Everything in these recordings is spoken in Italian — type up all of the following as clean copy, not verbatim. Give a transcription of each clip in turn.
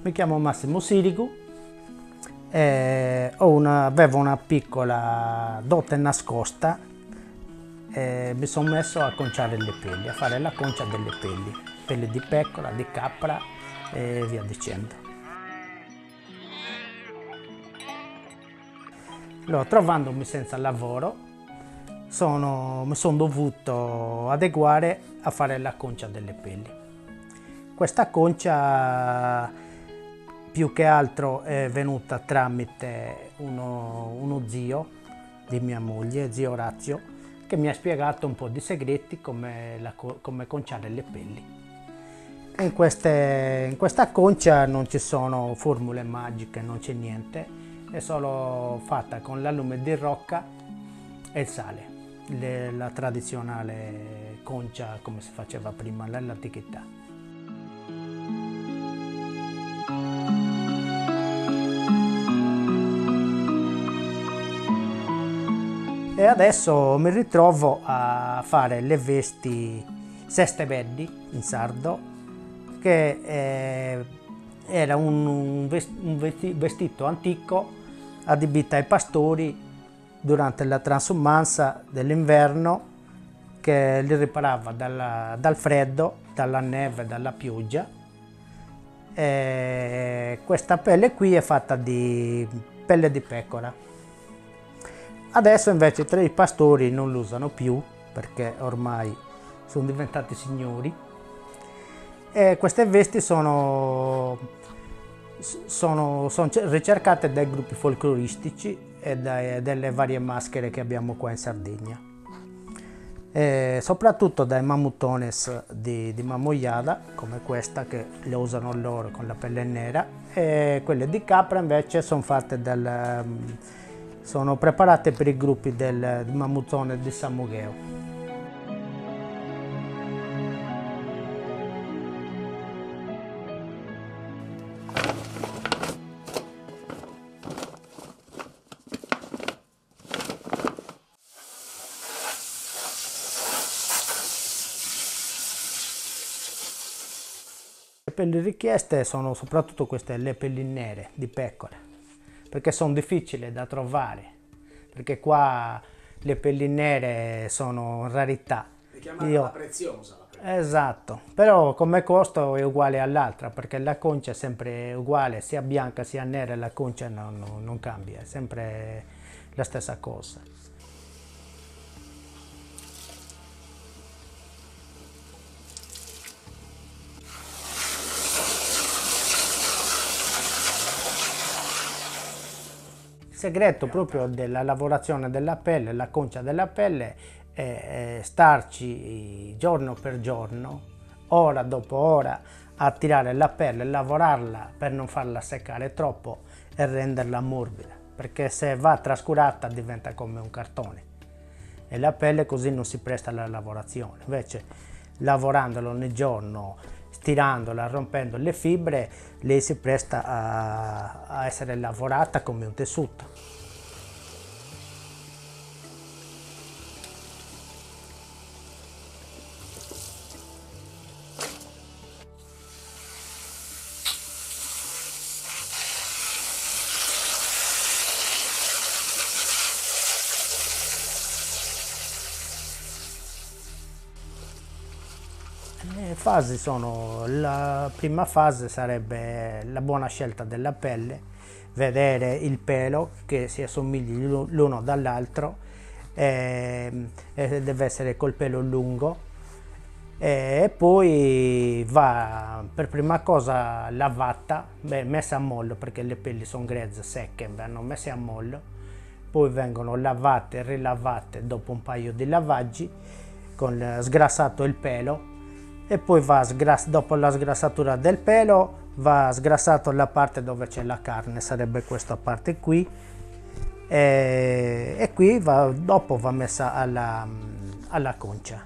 Mi chiamo Massimo Sirigu, avevo una piccola dote nascosta e mi sono messo a conciare le pelli, a fare la concia delle pelli di pecora, di capra e via dicendo. Allora, trovandomi senza lavoro, mi sono dovuto adeguare a fare la concia delle pelli. Questa concia più che altro è venuta tramite uno zio di mia moglie, zio Orazio, che mi ha spiegato un po' di segreti come conciare le pelli. In questa concia non ci sono formule magiche, non c'è niente, è solo fatta con l'allume di rocca e il sale, la tradizionale concia come si faceva prima nell'antichità. E adesso mi ritrovo a fare le vesti seste verdi in sardo, che era un vestito antico adibito ai pastori durante la transumanza dell'inverno, che li riparava dal freddo, dalla neve, dalla pioggia. E questa pelle qui è fatta di pelle di pecora. Adesso invece tra i pastori non lo usano più perché ormai sono diventati signori, e queste vesti sono ricercate dai gruppi folcloristici e dalle varie maschere che abbiamo qua in Sardegna, e soprattutto dai mamutones di Mamoiada, come questa che le usano loro con la pelle nera, e quelle di capra invece sono preparate per i gruppi del mamutone di San Mugheo. Le pelli richieste sono soprattutto queste, le pelli nere di pecora, perché sono difficili da trovare, perché qua le pelli nere sono rarità. È chiamata la preziosa. Esatto, però come costo è uguale all'altra, perché la concia è sempre uguale, sia bianca sia nera, la concia non cambia, è sempre la stessa cosa. Il segreto proprio della lavorazione della pelle, la concia della pelle, è starci giorno per giorno, ora dopo ora, a tirare la pelle, lavorarla per non farla seccare troppo e renderla morbida, perché se va trascurata diventa come un cartone e la pelle così non si presta alla lavorazione. Invece lavorandolo ogni giorno, stirandola, rompendo le fibre, lei si presta a essere lavorata come un tessuto. Le fasi sono, la prima fase sarebbe la buona scelta della pelle, vedere il pelo che si assomigli l'uno dall'altro, deve essere col pelo lungo, e poi va per prima cosa lavata, messa a mollo, perché le pelli sono grezze, secche, vanno messe a mollo, poi vengono lavate e rilavate dopo un paio di lavaggi, con sgrassato il pelo, e poi dopo la sgrassatura del pelo va sgrassato la parte dove c'è la carne, sarebbe questa parte qui, e qui dopo va messa alla concia.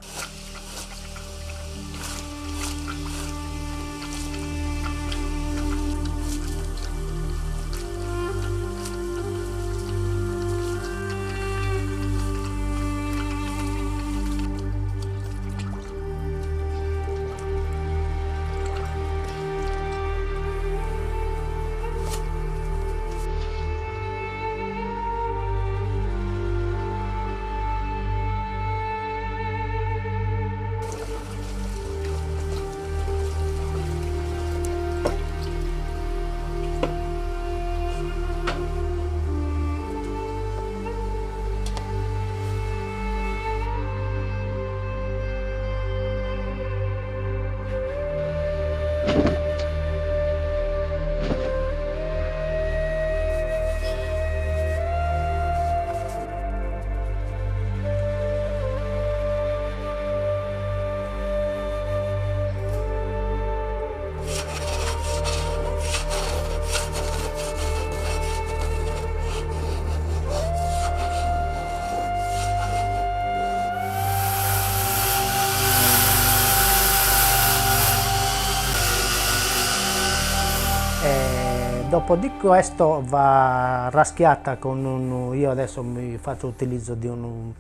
Dopo di questo va raschiata io adesso mi faccio utilizzo di un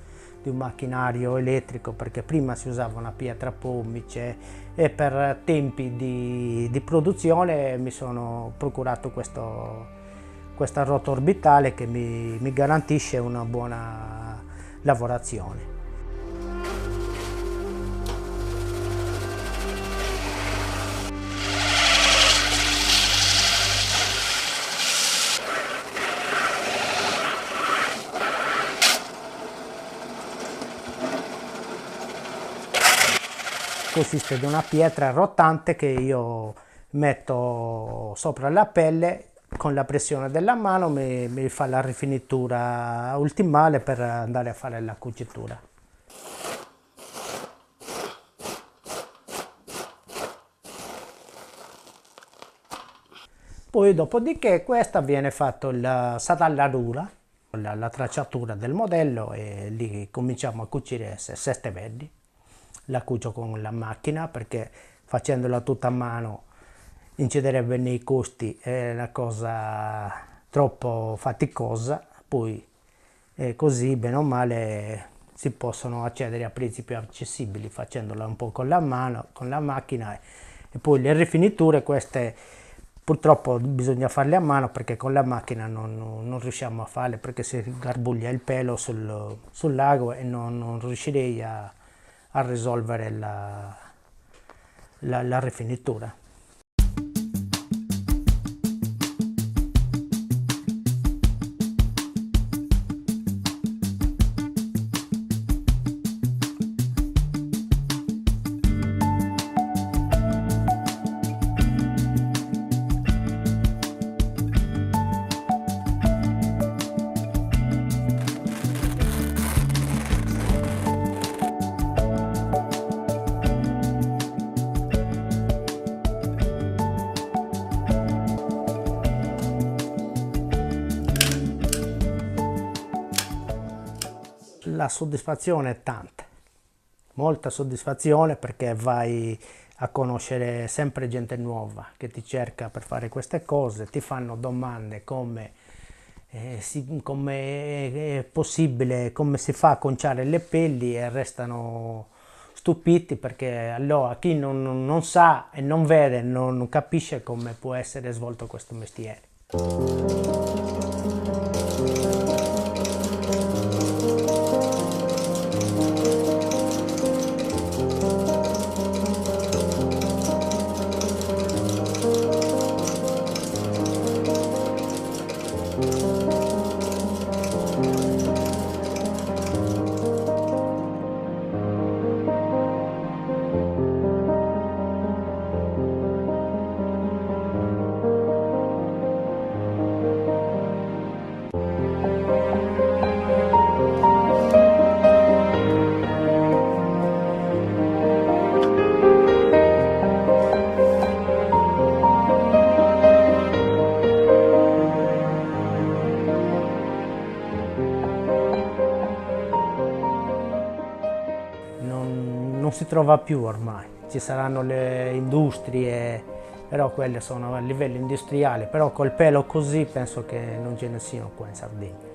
macchinario elettrico, perché prima si usava una pietra pomice e per tempi di produzione mi sono procurato questa ruota orbitale che mi garantisce una buona lavorazione. Consiste di una pietra rotante che io metto sopra la pelle, con la pressione della mano mi fa la rifinitura ultimale per andare a fare la cucitura. Poi dopodiché questa viene fatta sarà la rula, la tracciatura del modello, e lì cominciamo a cucire 7 verdi. La cucio con la macchina perché facendola tutta a mano inciderebbe nei costi, è una cosa troppo faticosa, poi così bene o male si possono accedere a prezzi più accessibili facendola un po' con la mano, con la macchina, e poi le rifiniture queste purtroppo bisogna farle a mano perché con la macchina non riusciamo a farle, perché si garbuglia il pelo sul lago e non riuscirei a risolvere la rifinitura. La soddisfazione è tanta, molta soddisfazione, perché vai a conoscere sempre gente nuova che ti cerca per fare queste cose, ti fanno domande come è possibile, come si fa a conciare le pelli, e restano stupiti, perché allora chi non sa e non vede non capisce come può essere svolto questo mestiere. Non si trova più ormai, ci saranno le industrie, però quelle sono a livello industriale, però col pelo così penso che non ce ne siano qua in Sardegna.